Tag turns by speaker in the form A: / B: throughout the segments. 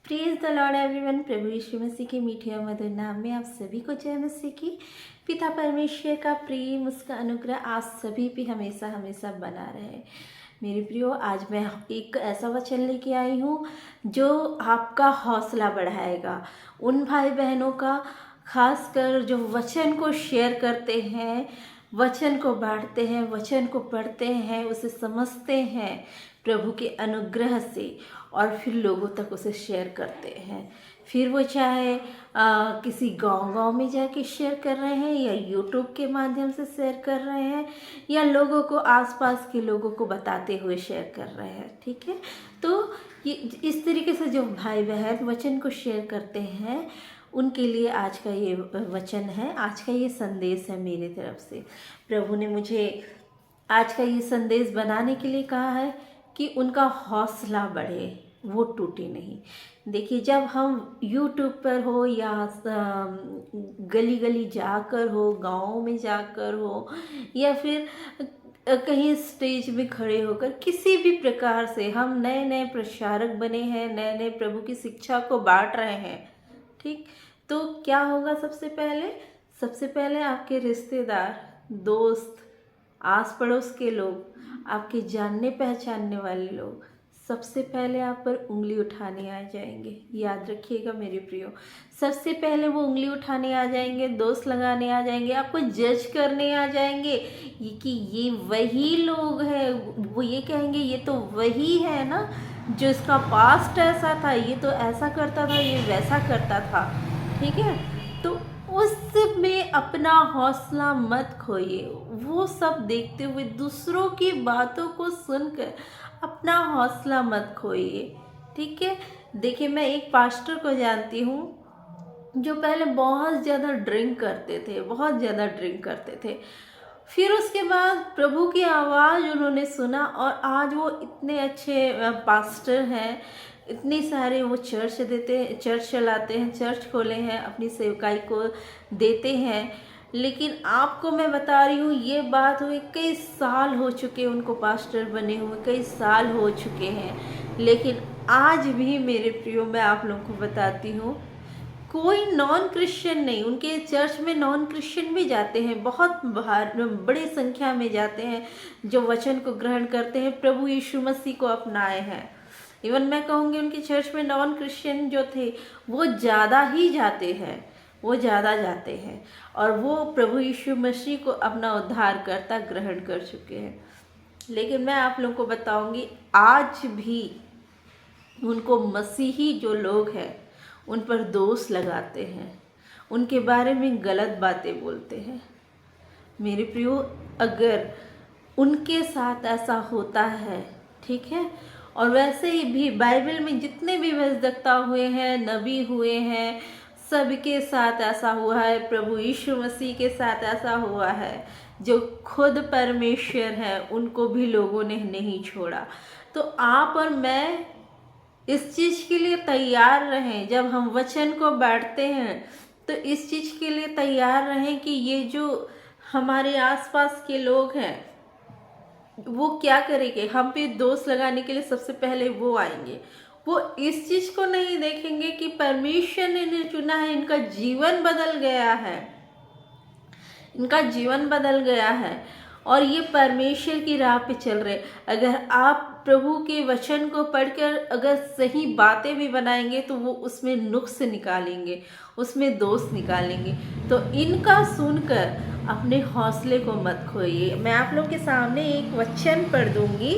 A: Praise the lord everyone. प्रभु यीशु मसीह के मीठे और मधुर नाम में आप सभी को जय मसीह की। पिता परमेश्वर का प्रेम, उसका अनुग्रह आप सभी पे हमेशा हमेशा बना रहे। मेरे प्रियो, आज मैं एक ऐसा वचन लेके आई हूँ जो आपका हौसला बढ़ाएगा। उन भाई बहनों का, खासकर जो वचन को शेयर करते हैं, वचन को बांटते हैं, वचन को पढ़ते हैं, उसे समझते हैं प्रभु के अनुग्रह से, और फिर लोगों तक उसे शेयर करते हैं। फिर वो चाहे किसी गांव में जाके शेयर कर रहे हैं, या यूट्यूब के माध्यम से शेयर कर रहे हैं, या लोगों को, आसपास के लोगों को बताते हुए शेयर कर रहे हैं। ठीक है, तो ये इस तरीके से जो भाई बहन वचन को शेयर करते हैं, उनके लिए आज का ये वचन है, आज का ये संदेश है मेरी तरफ से। प्रभु ने मुझे आज का ये संदेश बनाने के लिए कहा है कि उनका हौसला बढ़े, वो टूटे नहीं। देखिए, जब हम YouTube पर हो, या गली गली जाकर हो, गाँव में जाकर हो, या फिर कहीं स्टेज में खड़े होकर, किसी भी प्रकार से हम नए नए प्रचारक बने हैं, नए नए प्रभु की शिक्षा को बांट रहे हैं। ठीक, तो क्या होगा? सबसे पहले आपके रिश्तेदार, दोस्त, आस पड़ोस के लोग, आपके जानने पहचानने वाले लोग सबसे पहले आप पर उंगली उठाने आ जाएंगे। याद रखिएगा मेरे प्रियो, सबसे पहले वो उंगली उठाने आ जाएंगे, दोष लगाने आ जाएंगे, आपको जज करने आ जाएंगे कि ये वही लोग हैं। वो ये कहेंगे, ये तो वही है ना जो इसका पास्ट ऐसा था, ये तो ऐसा करता था, ये वैसा करता था। ठीक है, तो उसमें अपना हौसला मत खोइए। वो सब देखते हुए, दूसरों की बातों को सुनकर अपना हौसला मत खोइए। ठीक है, देखिए, मैं एक पास्टर को जानती हूँ जो पहले बहुत ज़्यादा ड्रिंक करते थे। फिर उसके बाद प्रभु की आवाज़ उन्होंने सुना, और आज वो इतने अच्छे पास्टर हैं। इतनी सारे वो चर्च चलाते हैं, चर्च खोले हैं, अपनी सेवकाई को देते हैं। लेकिन आपको मैं बता रही हूँ, ये बात हुई कई साल हो चुके उनको पास्टर बने हुए, कई साल हो चुके हैं। लेकिन आज भी मेरे प्रियो, मैं आप लोगों को बताती हूँ, कोई नॉन क्रिश्चियन नहीं। उनके चर्च में नॉन क्रिश्चियन भी जाते हैं, बहुत बड़ी संख्या में जाते हैं, जो वचन को ग्रहण करते हैं, प्रभु यीशु मसीह को अपनाए हैं। इवन मैं कहूँगी, उनके चर्च में नॉन क्रिश्चियन जो थे वो ज़्यादा जाते हैं, और वो प्रभु यीशु मसीह को अपना उद्धारकर्ता ग्रहण कर चुके हैं। लेकिन मैं आप लोगों को बताऊंगी, आज भी उनको मसीही जो लोग हैं उन पर दोष लगाते हैं, उनके बारे में गलत बातें बोलते हैं। मेरे प्रियो, अगर उनके साथ ऐसा होता है, ठीक है, और वैसे ही भी बाइबल में जितने भी भविष्यवक्ता हुए हैं, नबी हुए हैं, सबके साथ ऐसा हुआ है। प्रभु यीशु मसीह के साथ ऐसा हुआ है, जो खुद परमेश्वर है, उनको भी लोगों ने नहीं छोड़ा। तो आप और मैं इस चीज़ के लिए तैयार रहें। जब हम वचन को बांटते हैं तो इस चीज़ के लिए तैयार रहें कि ये जो हमारे आसपास के लोग हैं वो क्या करेंगे, हम पे दोष लगाने के लिए सबसे पहले वो आएंगे। वो इस चीज़ को नहीं देखेंगे कि परमेश्वर ने इन्हें चुना है, इनका जीवन बदल गया है, और ये परमेश्वर की राह पे चल रहे। अगर आप प्रभु के वचन को पढ़कर अगर सही बातें भी बनाएंगे तो वो उसमें नुक्स निकालेंगे, उसमें दोष निकालेंगे। तो इनका सुनकर अपने हौसले को मत खोइए। मैं आप लोग के सामने एक वचन पढ़ दूंगी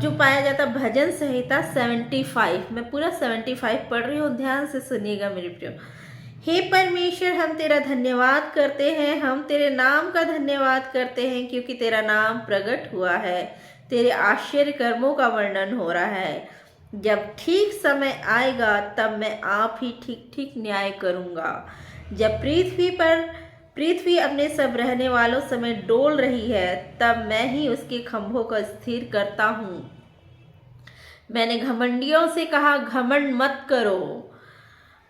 A: जो पाया जाता भजन संहिता 75। मैं पूरा 75 पढ़ रही हूँ, ध्यान से सुनिएगा मेरे प्रियो। हे परमेश्वर, हम तेरा धन्यवाद करते हैं, हम तेरे नाम का धन्यवाद करते हैं, क्योंकि तेरा नाम प्रकट हुआ है, तेरे आश्चर्य कर्मों का वर्णन हो रहा है। जब ठीक समय आएगा तब मैं आप ही ठीक न्याय करूँगा। जब पृथ्वी अपने सब रहने वालों समेत डोल रही है, तब मैं ही उसके खंभों को स्थिर करता हूँ। मैंने घमंडियों से कहा, घमंड मत करो,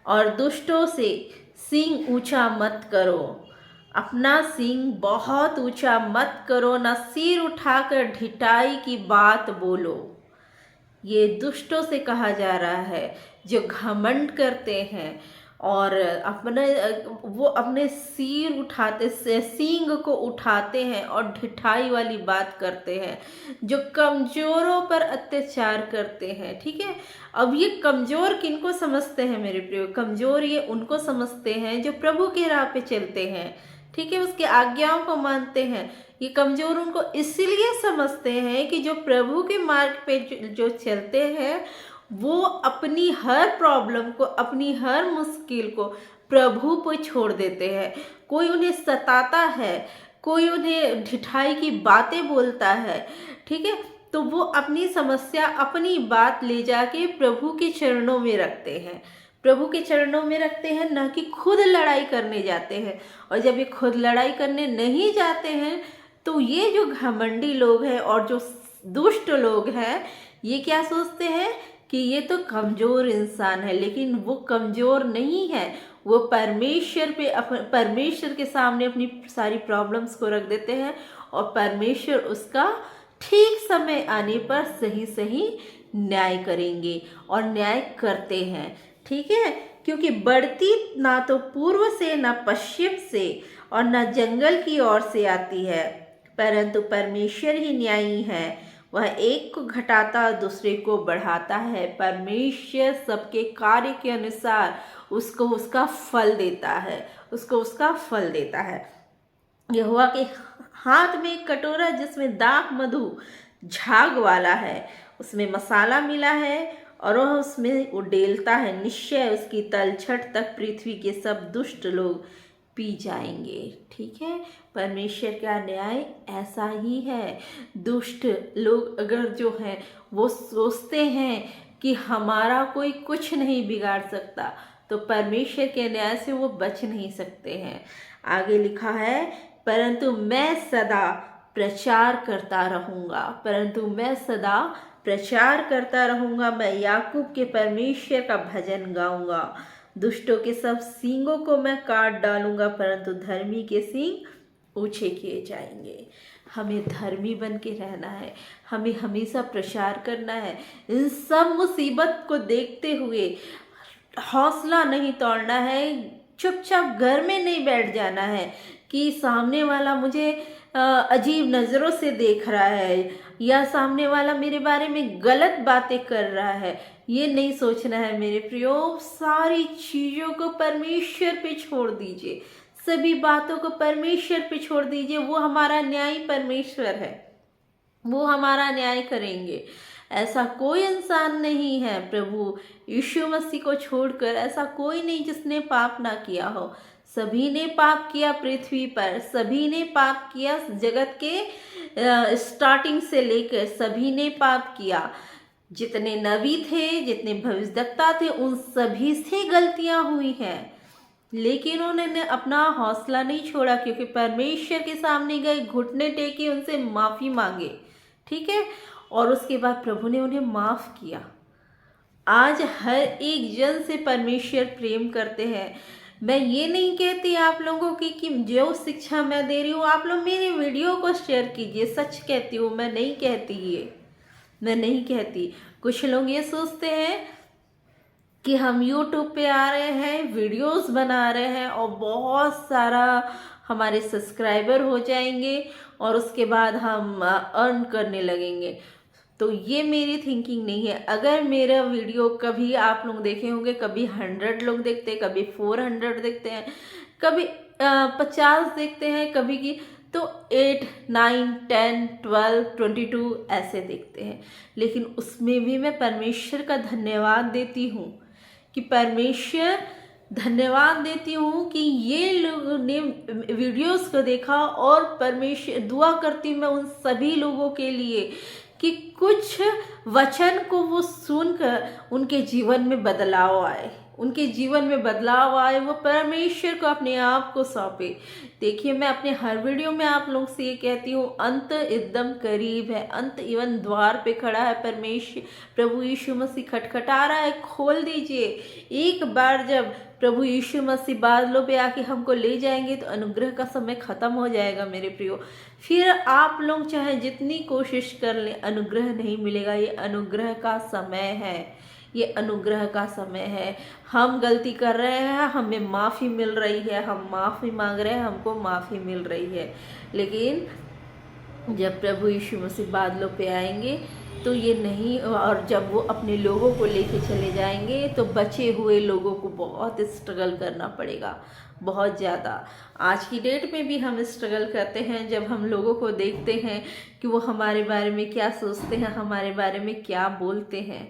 A: और दुष्टों से सींग ऊंचा मत करो। अपना सींग बहुत ऊंचा मत करो, न सिर उठाकर ढिठाई की बात बोलो। ये दुष्टों से कहा जा रहा है, जो घमंड करते हैं और वो अपने सिर उठाते से सींग को उठाते हैं और ढिठाई वाली बात करते हैं, जो कमजोरों पर अत्याचार करते हैं। ठीक है, अब ये कमजोर किनको समझते हैं मेरे प्रियो? कमजोर ये उनको समझते हैं जो प्रभु के राह पे चलते हैं। ठीक है, उसके आज्ञाओं को मानते हैं। ये कमजोर उनको इसलिए समझते हैं कि जो प्रभु के मार्ग पे जो चलते हैं वो अपनी हर प्रॉब्लम को, अपनी हर मुश्किल को प्रभु पर छोड़ देते हैं। कोई उन्हें सताता है, कोई उन्हें ढिठाई की बातें बोलता है, ठीक है, तो वो अपनी समस्या, अपनी बात ले जाके प्रभु के चरणों में रखते हैं। प्रभु के चरणों में रखते हैं, ना कि खुद लड़ाई करने जाते हैं। और जब ये खुद लड़ाई करने नहीं जाते हैं तो ये जो घमंडी लोग हैं और जो दुष्ट लोग हैं, ये क्या सोचते हैं कि ये तो कमज़ोर इंसान है, लेकिन वो कमज़ोर नहीं है। वो परमेश्वर के सामने अपनी सारी प्रॉब्लम्स को रख देते हैं और परमेश्वर उसका ठीक समय आने पर सही सही न्याय करेंगे और न्याय करते हैं। ठीक है, क्योंकि बढ़ती ना तो पूर्व से, ना पश्चिम से और ना जंगल की ओर से आती है, परंतु परमेश्वर ही न्यायी है। वह एक को घटाता दूसरे को बढ़ाता है। परमेश्वर सबके कार्य के अनुसार उसको उसका फल देता है, उसको उसका फल देता है। यहोवा के हाथ में एक कटोरा जिसमें दाख मधु झाग वाला है, उसमें मसाला मिला है और वह उसमें उडेलता है। निश्चय उसकी तलछट तक पृथ्वी के सब दुष्ट लोग पी जाएंगे। ठीक है, परमेश्वर का न्याय ऐसा ही है। दुष्ट लोग अगर जो हैं वो सोचते हैं कि हमारा कोई कुछ नहीं बिगाड़ सकता, तो परमेश्वर के न्याय से वो बच नहीं सकते हैं। आगे लिखा है, परंतु मैं सदा प्रचार करता रहूँगा, परंतु मैं सदा प्रचार करता रहूँगा। मैं याकूब के परमेश्वर का भजन गाऊँगा। दुष्टों के सब सींगों को मैं काट डालूंगा, परंतु धर्मी के सींग ऊंचे किए जाएंगे। हमें धर्मी बन के रहना है, हमें हमेशा प्रचार करना है। इन सब मुसीबत को देखते हुए हौसला नहीं तोड़ना है, चुपचाप घर में नहीं बैठ जाना है कि सामने वाला मुझे अजीब नज़रों से देख रहा है या सामने वाला मेरे बारे में गलत बातें कर रहा है। ये नहीं सोचना है मेरे प्रियो। सारी चीज़ों को परमेश्वर पे छोड़ दीजिए, सभी बातों को परमेश्वर पे छोड़ दीजिए। वो हमारा न्यायी परमेश्वर है, वो हमारा न्याय करेंगे। ऐसा कोई इंसान नहीं है प्रभु यीशु मसीह को छोड़कर, ऐसा कोई नहीं जिसने पाप ना किया हो। सभी ने पाप किया पृथ्वी पर, सभी ने पाप किया जगत के स्टार्टिंग से लेकर सभी ने पाप किया। जितने नबी थे, जितने भविष्यवक्ता थे, उन सभी से गलतियां हुई हैं, लेकिन उन्होंने अपना हौसला नहीं छोड़ा, क्योंकि परमेश्वर के सामने गए, घुटने टेके, उनसे माफ़ी मांगे। ठीक है, और उसके बाद प्रभु ने उन्हें माफ़ किया। आज हर एक जन से परमेश्वर प्रेम करते हैं। मैं ये नहीं कहती आप लोगों की कि जो शिक्षा मैं दे रही हूँ आप लोग मेरे वीडियो को शेयर कीजिए, सच कहती हूँ, मैं नहीं कहती ये, मैं नहीं कहती। कुछ लोग ये सोचते हैं कि हम YouTube पे आ रहे हैं, वीडियोस बना रहे हैं और बहुत सारा हमारे सब्सक्राइबर हो जाएंगे और उसके बाद हम अर्न करने लगेंगे। तो ये मेरी थिंकिंग नहीं है। अगर मेरा वीडियो कभी आप लोग देखे होंगे, कभी 100 लोग देखते हैं, कभी 400 देखते हैं, कभी 50 देखते हैं, कभी की तो 8, 9, 10, 12, 22 ऐसे देखते हैं। लेकिन उसमें भी मैं परमेश्वर का धन्यवाद देती हूँ कि परमेश्वर धन्यवाद देती हूँ कि ये लोगों ने वीडियोस को देखा, और परमेश्वर दुआ करती हूँ मैं उन सभी लोगों के लिए कि कुछ वचन को वो सुनकर उनके जीवन में बदलाव आए, उनके जीवन में बदलाव आए, वो परमेश्वर को अपने आप को सौंपे। देखिए, मैं अपने हर वीडियो में आप लोग से ये कहती हूँ, अंत एकदम करीब है, अंत इवन द्वार पे खड़ा है। परमेश्वर प्रभु यीशु मसीह खटखटा रहा है, खोल दीजिए। एक बार जब प्रभु यीशु मसीह बादलों पे आके हमको ले जाएंगे तो अनुग्रह का समय खत्म हो जाएगा मेरे प्रियो। फिर आप लोग चाहे जितनी कोशिश कर लें, अनुग्रह नहीं मिलेगा। ये अनुग्रह का समय है, ये अनुग्रह का समय है। हम गलती कर रहे हैं, हमें माफ़ी मिल रही है, हम माफ़ी मांग रहे हैं, हमको माफ़ी मिल रही है। लेकिन जब प्रभु यीशु मसीह बादलों पे आएंगे तो ये नहीं, और जब वो अपने लोगों को लेके चले जाएंगे तो बचे हुए लोगों को बहुत स्ट्रगल करना पड़ेगा, बहुत ज़्यादा। आज की डेट में भी हम स्ट्रगल करते हैं जब हम लोगों को देखते हैं कि वो हमारे बारे में क्या सोचते हैं, हमारे बारे में क्या बोलते हैं।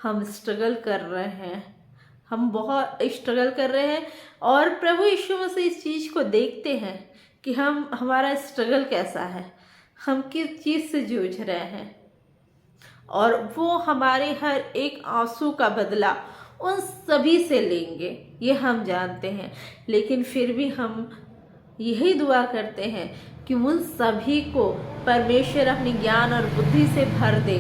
A: हम स्ट्रगल कर रहे हैं, हम बहुत स्ट्रगल कर रहे हैं, और प्रभु यीशु मसीह इस चीज़ को देखते हैं कि हमारा स्ट्रगल कैसा है, हम किस चीज़ से जूझ रहे हैं, और वो हमारे हर एक आंसू का बदला उन सभी से लेंगे, ये हम जानते हैं। लेकिन फिर भी हम यही दुआ करते हैं कि उन सभी को परमेश्वर अपनी ज्ञान और बुद्धि से भर दे,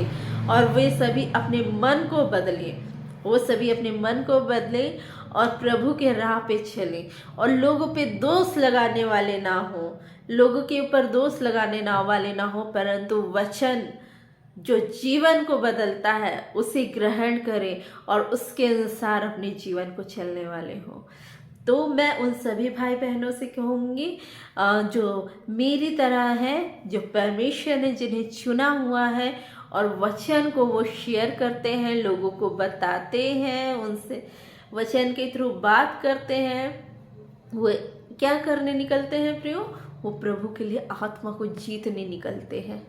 A: और वे सभी अपने मन को बदलें, वो सभी अपने मन को बदलें और प्रभु के राह पे चलें, और लोगों पे दोष लगाने वाले ना हो, लोगों के ऊपर दोष लगाने वाले ना हो, परंतु वचन जो जीवन को बदलता है उसे ग्रहण करें और उसके अनुसार अपने जीवन को चलने वाले हों। तो मैं उन सभी भाई बहनों से कहूँगी जो मेरी तरह हैं, जो परमेश्वर ने जिन्हें चुना हुआ है और वचन को वो शेयर करते हैं, लोगों को बताते हैं, उनसे वचन के थ्रू बात करते हैं, वो क्या करने निकलते हैं प्रियो? वो प्रभु के लिए आत्मा को जीतने निकलते हैं,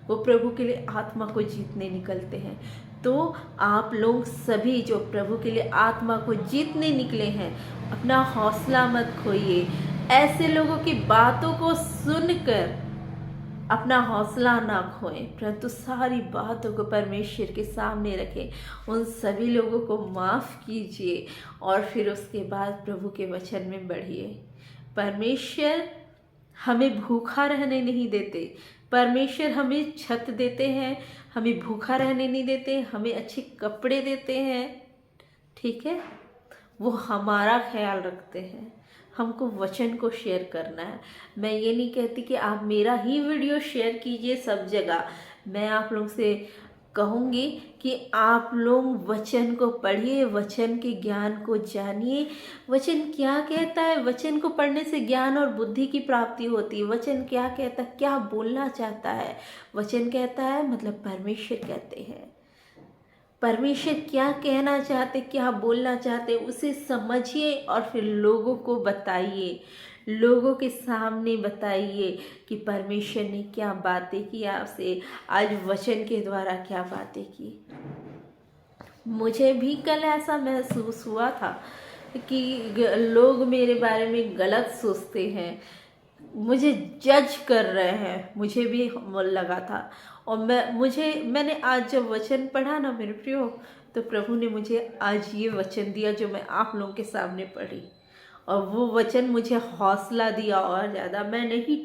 A: वो प्रभु के लिए आत्मा को जीतने निकलते हैं। तो आप लोग सभी जो प्रभु के लिए आत्मा को जीतने निकले हैं, अपना हौसला मत खोइए। ऐसे लोगों की बातों को सुनकर अपना हौसला ना खोएं, परंतु सारी बातों को परमेश्वर के सामने रखें, उन सभी लोगों को माफ़ कीजिए और फिर उसके बाद प्रभु के वचन में बढ़िए। परमेश्वर हमें भूखा रहने नहीं देते, परमेश्वर हमें छत देते हैं, हमें भूखा रहने नहीं देते, हमें अच्छे कपड़े देते हैं, ठीक है। वो हमारा ख्याल रखते हैं, हमको वचन को शेयर करना है। मैं ये नहीं कहती कि आप मेरा ही वीडियो शेयर कीजिए सब जगह, मैं आप लोग से कहूँगी कि आप लोग वचन को पढ़िए, वचन के ज्ञान को जानिए। वचन क्या कहता है? वचन को पढ़ने से ज्ञान और बुद्धि की प्राप्ति होती है। वचन क्या कहता है, क्या बोलना चाहता है? वचन कहता है मतलब परमेश्वर कहते हैं, परमेश्वर क्या कहना चाहते, क्या बोलना चाहते, उसे समझिए और फिर लोगों को बताइए, लोगों के सामने बताइए कि परमेश्वर ने क्या बातें की आपसे, आज वचन के द्वारा क्या बातें की। मुझे भी कल ऐसा महसूस हुआ था कि लोग मेरे बारे में गलत सोचते हैं, मुझे जज कर रहे हैं, मुझे भी लगा था। और मैंने आज जब वचन पढ़ा ना मेरे प्रियो, तो प्रभु ने मुझे आज ये वचन दिया जो मैं आप लोगों के सामने पढ़ी, और वो वचन मुझे हौसला दिया और ज़्यादा। मैं नहीं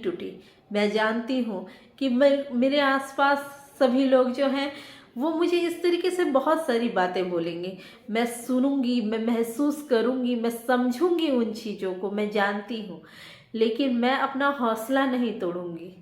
A: टूटी। मैं जानती हूँ कि मेरे आसपास सभी लोग जो हैं वो मुझे इस तरीके से बहुत सारी बातें बोलेंगे, मैं सुनूंगी, मैं महसूस करूंगी, मैं समझूंगी उन चीज़ों को, मैं जानती हूँ, लेकिन मैं अपना हौसला नहीं तोड़ूंगी।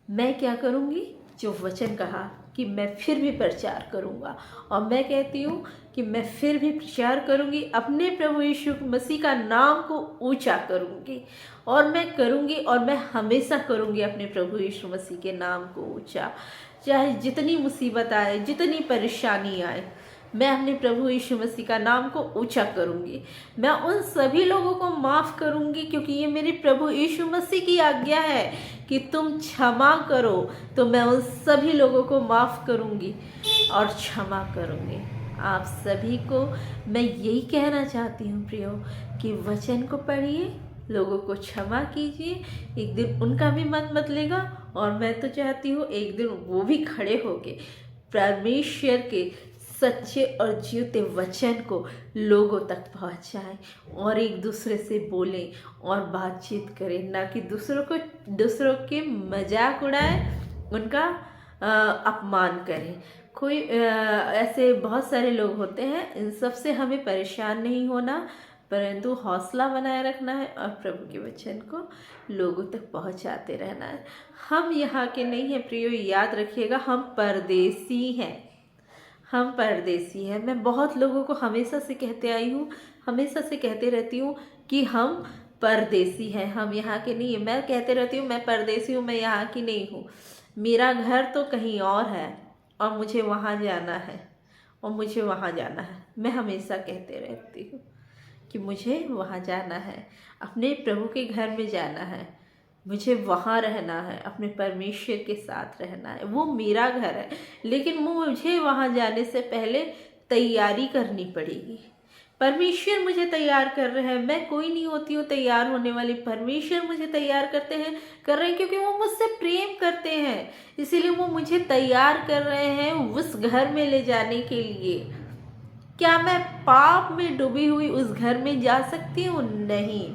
A: मैं क्या करूंगी? जो वचन कहा कि मैं फिर भी प्रचार करूंगा, और मैं कहती हूँ कि मैं फिर भी प्रचार करूंगी, अपने प्रभु यीशु मसीह का नाम को ऊंचा करूंगी, और मैं करूंगी, और मैं हमेशा करूंगी अपने प्रभु यीशु मसीह के नाम को ऊंचा। चाहे जितनी मुसीबत आए, जितनी परेशानी आए, मैं अपने प्रभु यीशु मसीह का नाम को ऊंचा करूंगी। मैं उन सभी लोगों को माफ़ करूंगी, क्योंकि ये मेरे प्रभु यीशु मसीह की आज्ञा है कि तुम क्षमा करो, तो मैं उन सभी लोगों को माफ़ करूंगी और क्षमा करूंगी। आप सभी को मैं यही कहना चाहती हूँ प्रियो, कि वचन को पढ़िए, लोगों को क्षमा कीजिए, एक दिन उनका भी मन बदलेगा, और मैं तो चाहती हूँ एक दिन वो भी खड़े होके परमेश्वर के सच्चे और जीते वचन को लोगों तक पहुंचाएं और एक दूसरे से बोलें और बातचीत करें, ना कि दूसरों के मजाक उड़ाएं, उनका अपमान करें। कोई ऐसे बहुत सारे लोग होते हैं, इन सब से हमें परेशान नहीं होना, परंतु हौसला बनाए रखना है और प्रभु के वचन को लोगों तक पहुंचाते रहना है। हम यहाँ के नहीं हैं प्रियो, याद रखिएगा, हम परदेसी हैं, हम परदेसी हैं। मैं बहुत लोगों को हमेशा से कहते आई हूँ, हमेशा से कहते रहती हूँ कि हम परदेसी हैं, हम यहाँ के नहीं हैं। मैं कहते रहती हूँ मैं परदेसी हूँ, मैं यहाँ की नहीं हूँ, मेरा घर तो कहीं और है और मुझे वहाँ जाना है, और मुझे वहाँ जाना है। मैं हमेशा कहते रहती हूँ कि मुझे वहाँ जाना है, अपने प्रभु के घर में जाना है, मुझे वहाँ रहना है, अपने परमेश्वर के साथ रहना है। वो मेरा घर है, लेकिन मुझे वहाँ जाने से पहले तैयारी करनी पड़ेगी। परमेश्वर मुझे तैयार कर रहे हैं, मैं कोई नहीं होती हूँ तैयार होने वाली, परमेश्वर मुझे तैयार कर रहे हैं क्योंकि वो मुझसे प्रेम करते हैं, इसीलिए वो मुझे तैयार कर रहे हैं उस घर में ले जाने के लिए। क्या मैं पाप में डूबी हुई उस घर में जा सकती हूँ? नहीं।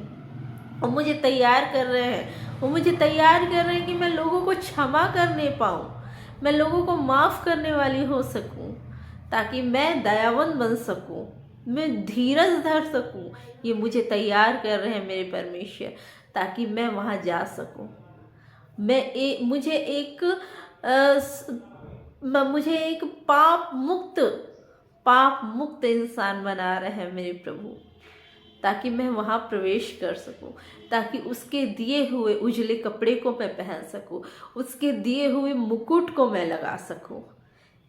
A: वो मुझे तैयार कर रहे हैं, वो मुझे तैयार कर रहे हैं कि मैं लोगों को क्षमा करने पाऊँ, मैं लोगों को माफ़ करने वाली हो सकूँ, ताकि मैं दयावान बन सकूँ, मैं धीरज धर सकूँ। ये मुझे तैयार कर रहे हैं मेरे परमेश्वर, ताकि मैं वहाँ जा सकूँ। मुझे एक पाप मुक्त इंसान बना रहे हैं मेरे प्रभु, ताकि मैं वहाँ प्रवेश कर सकूं, ताकि उसके दिए हुए उजले कपड़े को मैं पहन सकूं, उसके दिए हुए मुकुट को मैं लगा सकूं।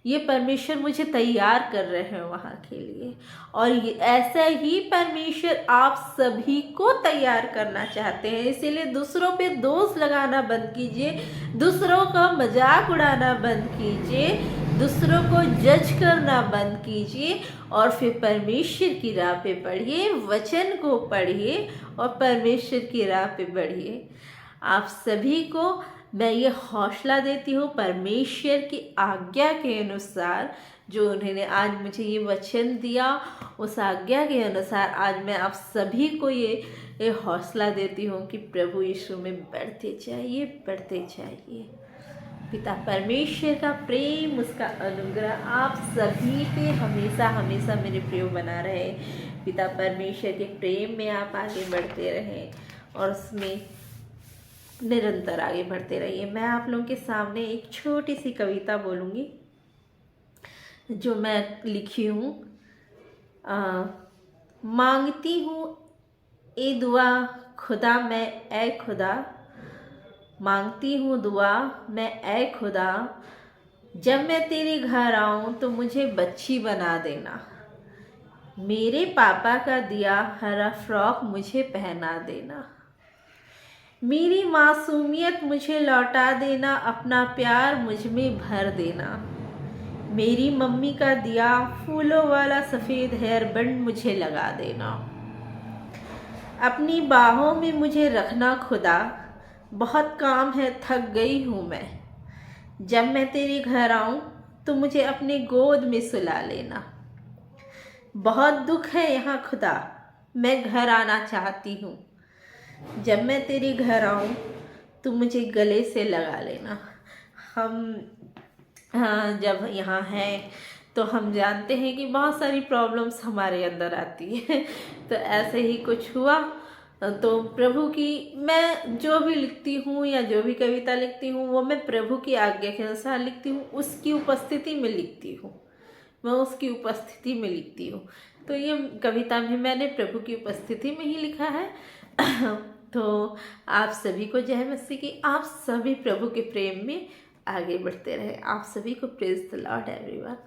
A: ये परमेश्वर मुझे तैयार कर रहे हैं वहाँ के लिए, और ये ऐसा ही परमेश्वर आप सभी को तैयार करना चाहते हैं। इसीलिए दूसरों पे दोष लगाना बंद कीजिए, दूसरों का मजाक उड़ाना बंद कीजिए, दूसरों को जज करना बंद कीजिए, और फिर परमेश्वर की राह पे बढ़िए, वचन को पढ़िए और परमेश्वर की राह पे बढ़िए। आप सभी को मैं ये हौसला देती हूँ परमेश्वर की आज्ञा के अनुसार, जो उन्होंने आज मुझे ये वचन दिया, उस आज्ञा के अनुसार आज मैं आप सभी को ये हौसला देती हूँ कि प्रभु यीशु में बढ़ते जाइए। पिता परमेश्वर का प्रेम, उसका अनुग्रह आप सभी पे हमेशा हमेशा मेरे प्रिय बना रहे। पिता परमेश्वर के प्रेम में आप आगे बढ़ते रहें और उसमें निरंतर आगे बढ़ते रहिए। मैं आप लोगों के सामने एक छोटी सी कविता बोलूँगी जो मैं लिखी हूँ। मांगती हूँ ए दुआ खुदा मैं, ए खुदा मांगती हूँ दुआ मैं, ए खुदा, जब मैं तेरे घर आऊँ तो मुझे बच्ची बना देना, मेरे पापा का दिया हरा फ्रॉक मुझे पहना देना, मेरी मासूमियत मुझे लौटा देना, अपना प्यार मुझ में भर देना, मेरी मम्मी का दिया फूलों वाला सफ़ेद हेयर बैंड मुझे लगा देना, अपनी बाहों में मुझे रखना खुदा, बहुत काम है थक गई हूँ मैं, जब मैं तेरे घर आऊँ तो मुझे अपने गोद में सुला लेना, बहुत दुख है यहाँ खुदा, मैं घर आना चाहती हूँ, जब मैं तेरे घर आऊँ तो मुझे गले से लगा लेना। हम जब यहाँ हैं तो हम जानते हैं कि बहुत सारी प्रॉब्लम्स हमारे अंदर आती है। तो ऐसे ही कुछ हुआ तो प्रभु की, मैं जो भी लिखती हूँ या जो भी कविता लिखती हूँ वो मैं प्रभु की आज्ञा के अनुसार लिखती हूँ, उसकी उपस्थिति में लिखती हूँ, मैं उसकी उपस्थिति में लिखती हूँ। तो ये कविता भी मैंने प्रभु की उपस्थिति में ही लिखा है। तो आप सभी को जय मसीह की, आप सभी प्रभु के प्रेम में आगे बढ़ते रहे। आप सभी को प्रेज द लॉर्ड एवरीवन।